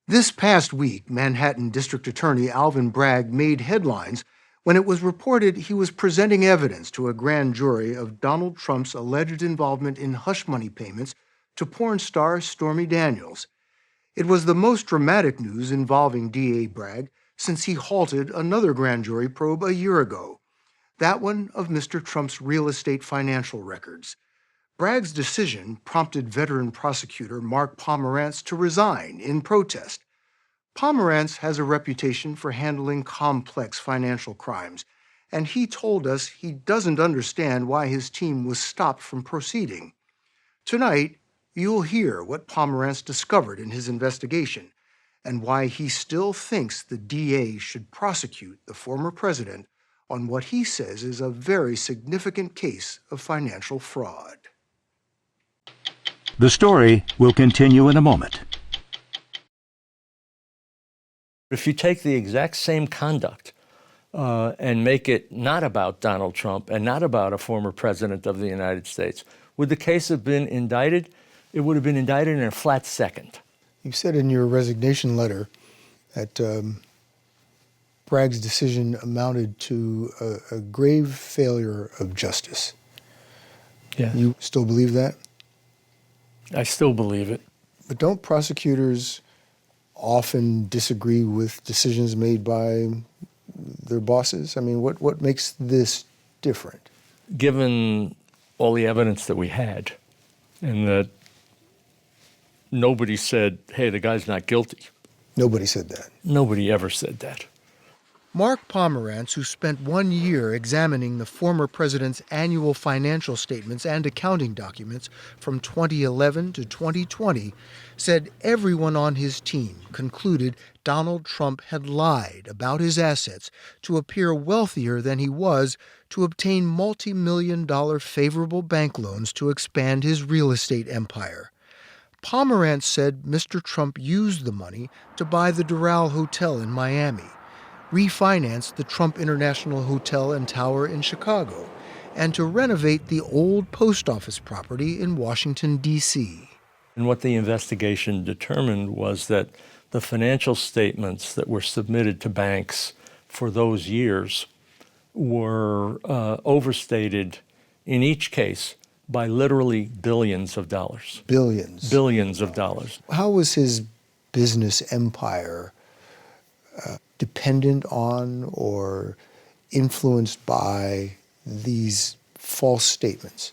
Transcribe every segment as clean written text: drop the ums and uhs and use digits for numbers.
This past week, Manhattan District Attorney Alvin Bragg made headlines when it was reported he was presenting evidence to a grand jury of Donald Trump's alleged involvement in hush money payments to porn star Stormy Daniels. It was the most dramatic news involving D.A. Bragg since he halted another grand jury probe a year ago, that one of Mr. Trump's real estate financial records. Bragg's decision prompted veteran prosecutor Mark Pomerantz to resign in protest. Pomerantz has a reputation for handling complex financial crimes, and he told us he doesn't understand why his team was stopped from proceeding. Tonight, you'll hear what Pomerantz discovered in his investigation and why he still thinks the DA should prosecute the former president on what he says is a very significant case of financial fraud. The story will continue in a moment. If you take the exact same conduct and make it not about Donald Trump and not about a former president of the United States, would the case have been indicted? It would have been indicted in a flat second. You said in your resignation letter that Bragg's decision amounted to a grave failure of justice. Yeah. You still believe that? I still believe it. But don't prosecutors often disagree with decisions made by their bosses? I mean, what makes this different? Given all the evidence that we had, and that nobody said, hey, the guy's not guilty. Nobody said that. Nobody ever said that. Mark Pomerantz, who spent 1 year examining the former president's annual financial statements and accounting documents from 2011 to 2020, said everyone on his team concluded Donald Trump had lied about his assets to appear wealthier than he was to obtain multi-million-dollar favorable bank loans to expand his real estate empire. Pomerantz said Mr. Trump used the money to buy the Doral Hotel in Miami, refinance the Trump International Hotel and Tower in Chicago, and to renovate the old post office property in Washington, D.C. And what the investigation determined was that the financial statements that were submitted to banks for those years were overstated in each case by literally billions of dollars. Billions. Billions of dollars. How was his business empire dependent on or influenced by these false statements?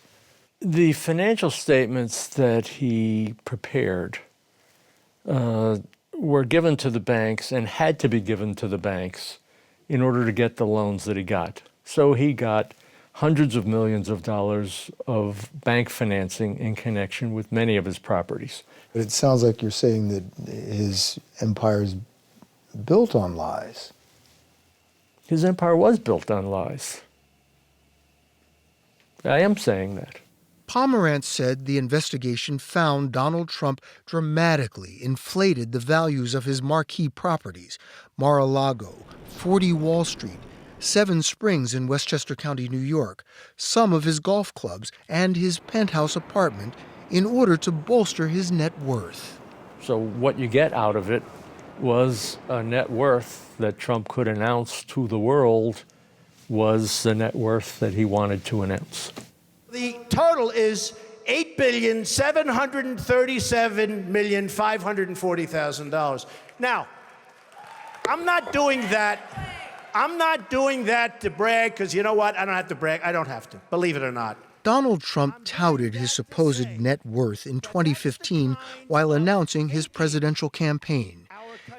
The financial statements that he prepared were given to the banks and had to be given to the banks in order to get the loans that he got. So he got hundreds of millions of dollars of bank financing in connection with many of his properties. But it sounds like you're saying that his empire is built on lies. His empire was built on lies. I am saying that. Pomerantz said the investigation found Donald Trump dramatically inflated the values of his marquee properties, Mar-a-Lago, 40 Wall Street, Seven Springs in Westchester County, New York, some of his golf clubs, and his penthouse apartment in order to bolster his net worth. So what you get out of it was a net worth that Trump could announce to the world was the net worth that he wanted to announce. The total is $8,737,540,000. Now, I'm not doing that to brag, because you know what? I don't have to brag. I don't have to, believe it or not. Donald Trump touted his supposed net worth in 2015 while announcing his presidential campaign.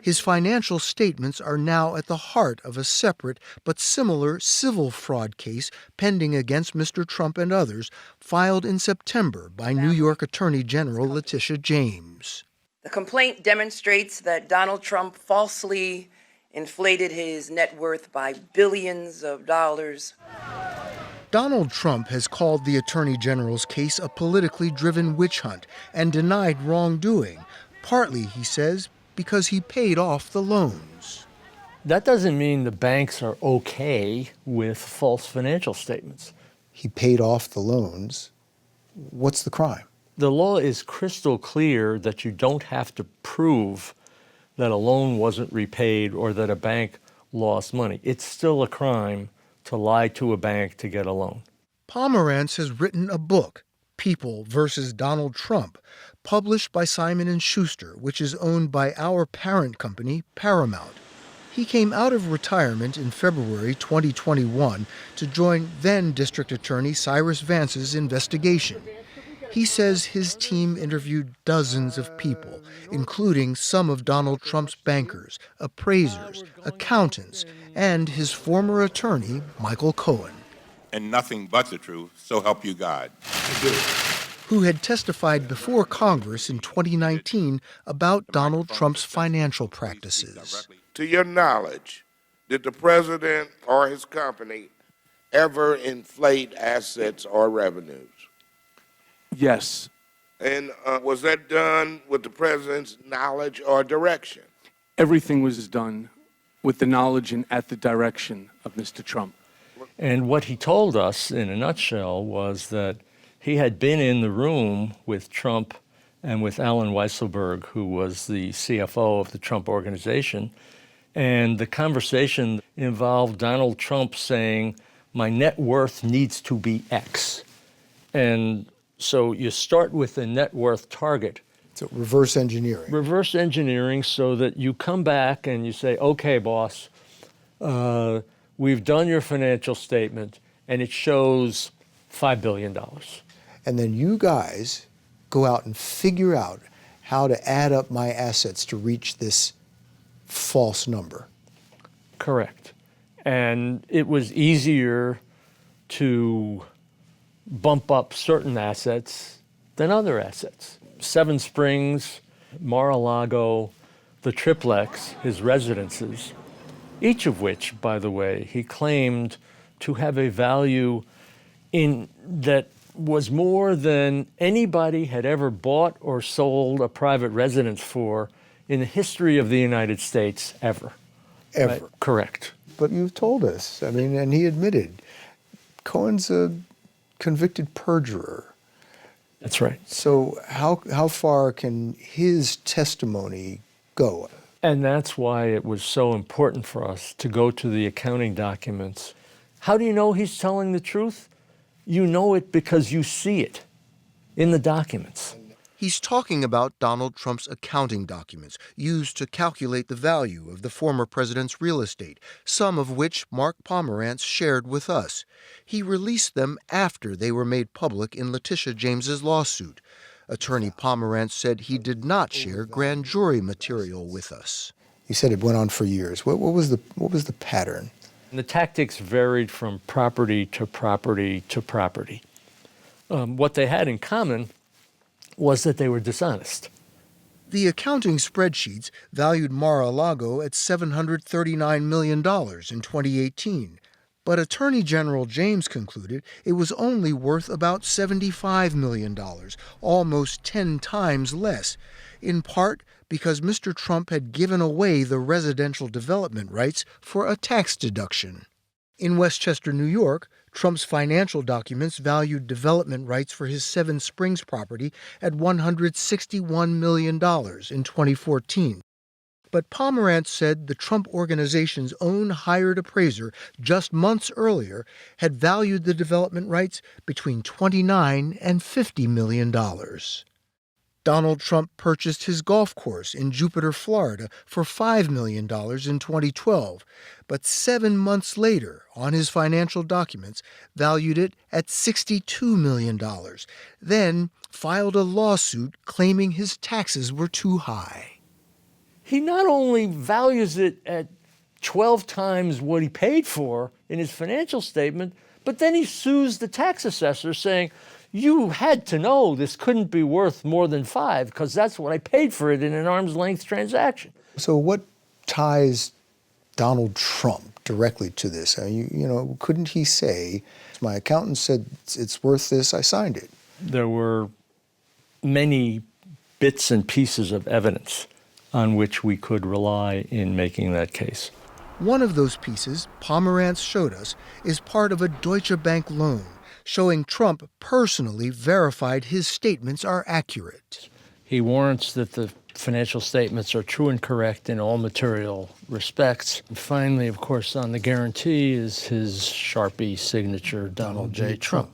His financial statements are now at the heart of a separate but similar civil fraud case pending against Mr. Trump and others, filed in September by New York Attorney General Letitia James. The complaint demonstrates that Donald Trump falsely inflated his net worth by billions of dollars. Donald Trump has called the Attorney General's case a politically driven witch hunt and denied wrongdoing, partly, he says, because he paid off the loans. That doesn't mean the banks are okay with false financial statements. He paid off the loans. What's the crime? The law is crystal clear that you don't have to prove that a loan wasn't repaid or that a bank lost money. It's still a crime to lie to a bank to get a loan. Pomerantz has written a book, People versus Donald Trump, published by Simon & Schuster, which is owned by our parent company, Paramount. He came out of retirement in February 2021 to join then District Attorney Cyrus Vance's investigation. He says his team interviewed dozens of people, including some of Donald Trump's bankers, appraisers, accountants, and his former attorney, Michael Cohen. And nothing but the truth, so help you God. Who had testified before Congress in 2019 about Donald Trump's financial practices. To your knowledge, did the president or his company ever inflate assets or revenues? Yes. And was that done with the president's knowledge or direction? Everything was done with the knowledge and at the direction of Mr. Trump. And what he told us in a nutshell was that he had been in the room with Trump and with Alan Weisselberg, who was the CFO of the Trump Organization. And the conversation involved Donald Trump saying, my net worth needs to be X. And so you start with the net worth target. So reverse engineering. Reverse engineering so that you come back and you say, okay, boss, we've done your financial statement and it shows $5 billion. And then you guys go out and figure out how to add up my assets to reach this false number. Correct. And it was easier to bump up certain assets than other assets. Seven Springs, Mar-a-Lago, the triplex, his residences, each of which, by the way, he claimed to have a value in that was more than anybody had ever bought or sold a private residence for in the history of the United States ever. Ever. Right? Correct. But you've told us, I mean, and he admitted, Cohen's a convicted perjurer. That's right. So how far can his testimony go? And that's why it was so important for us to go to the accounting documents. How do you know he's telling the truth? You know it because you see it in the documents. He's talking about Donald Trump's accounting documents used to calculate the value of the former president's real estate, some of which Mark Pomerantz shared with us. He released them after they were made public in Letitia James's lawsuit. Attorney Pomerantz said he did not share grand jury material with us. You said it went on for years. What was the pattern? The tactics varied from property to property to property. What they had in common was that they were dishonest. The accounting spreadsheets valued Mar-a-Lago at $739 million in 2018, but Attorney General James concluded it was only worth about $75 million, almost 10 times less, in part because Mr. Trump had given away the residential development rights for a tax deduction. In Westchester, New York, Trump's financial documents valued development rights for his Seven Springs property at $161 million in 2014. But Pomerantz said the Trump Organization's own hired appraiser just months earlier had valued the development rights between $29 and $50 million. Donald Trump purchased his golf course in Jupiter, Florida for $5 million in 2012, but 7 months later, on his financial documents, valued it at $62 million, then filed a lawsuit claiming his taxes were too high. He not only values it at 12 times what he paid for in his financial statement, but then he sues the tax assessor saying, you had to know this couldn't be worth more than 5 because that's what I paid for it in an arm's length transaction. So what ties Donald Trump directly to this? You know, couldn't he say, my accountant said it's worth this, I signed it? There were many bits and pieces of evidence on which we could rely in making that case. One of those pieces, Pomerantz showed us, is part of a Deutsche Bank loan, showing Trump personally verified his statements are accurate. He warrants that the financial statements are true and correct in all material respects. And finally, of course, on the guarantee is his Sharpie signature, Donald J. Trump.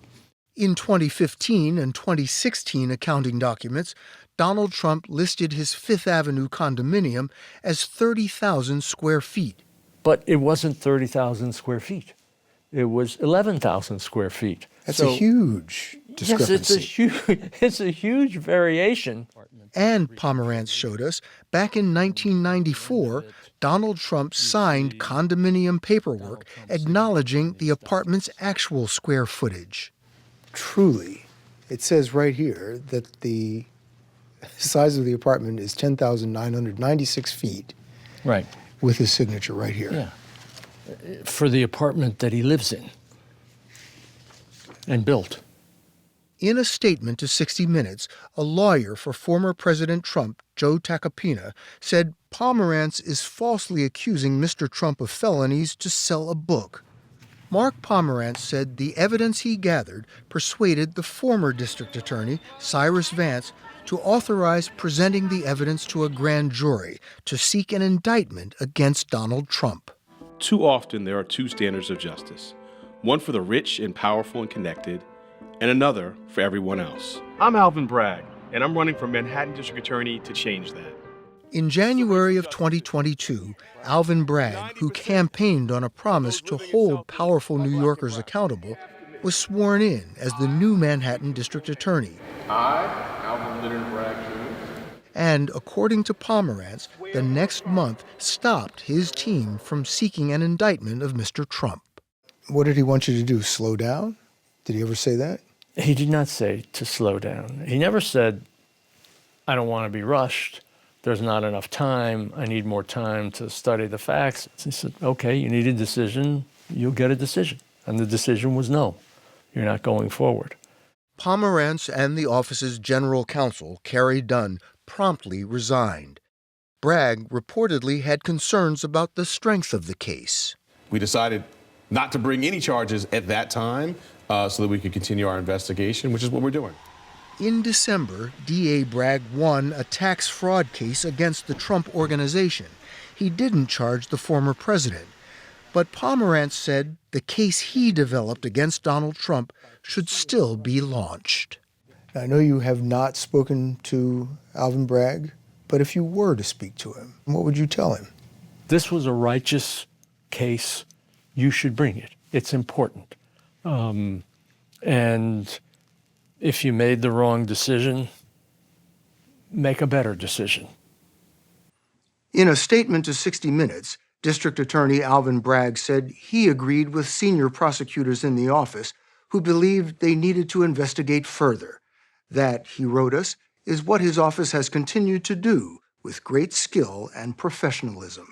In 2015 and 2016 accounting documents, Donald Trump listed his Fifth Avenue condominium as 30,000 square feet. But it wasn't 30,000 square feet. It was 11,000 square feet. That's a huge discrepancy. Yes, it's a huge variation. And Pomerantz showed us, back in 1994, Donald Trump signed condominium paperwork acknowledging the apartment's actual square footage. Truly, it says right here that the size of the apartment is 10,996 feet. Right. With his signature right here. Yeah. For the apartment that he lives in and built. In a statement to 60 Minutes, a lawyer for former President Trump, Joe Tacopina, said Pomerantz is falsely accusing Mr. Trump of felonies to sell a book. Mark Pomerantz said the evidence he gathered persuaded the former district attorney, Cyrus Vance, to authorize presenting the evidence to a grand jury to seek an indictment against Donald Trump. Too often there are two standards of justice, one for the rich and powerful and connected, and another for everyone else. I'm Alvin Bragg, and I'm running for Manhattan District Attorney to change that. In January of 2022, Alvin Bragg, who campaigned on a promise to hold powerful New Yorkers accountable, was sworn in as the new Manhattan District Attorney. I, Alvin Leonard Bragg, and, according to Pomerantz, the next month stopped his team from seeking an indictment of Mr. Trump. What did he want you to do, slow down? Did he ever say that? He did not say to slow down. He never said, I don't want to be rushed. There's not enough time. I need more time to study the facts. He said, okay, you need a decision. You'll get a decision. And the decision was no. You're not going forward. Pomerantz and the office's general counsel, Carrie Dunn, promptly resigned. Bragg reportedly had concerns about the strength of the case. We decided not to bring any charges at that time so that we could continue our investigation, which is what we're doing. In December, D.A. Bragg won a tax fraud case against the Trump Organization. He didn't charge the former president. But Pomerantz said the case he developed against Donald Trump should still be launched. I know you have not spoken to Alvin Bragg, but if you were to speak to him, what would you tell him? This was a righteous case. You should bring it. It's important. And if you made the wrong decision, make a better decision. In a statement to 60 Minutes, District Attorney Alvin Bragg said he agreed with senior prosecutors in the office who believed they needed to investigate further. That, he wrote us, is what his office has continued to do with great skill and professionalism.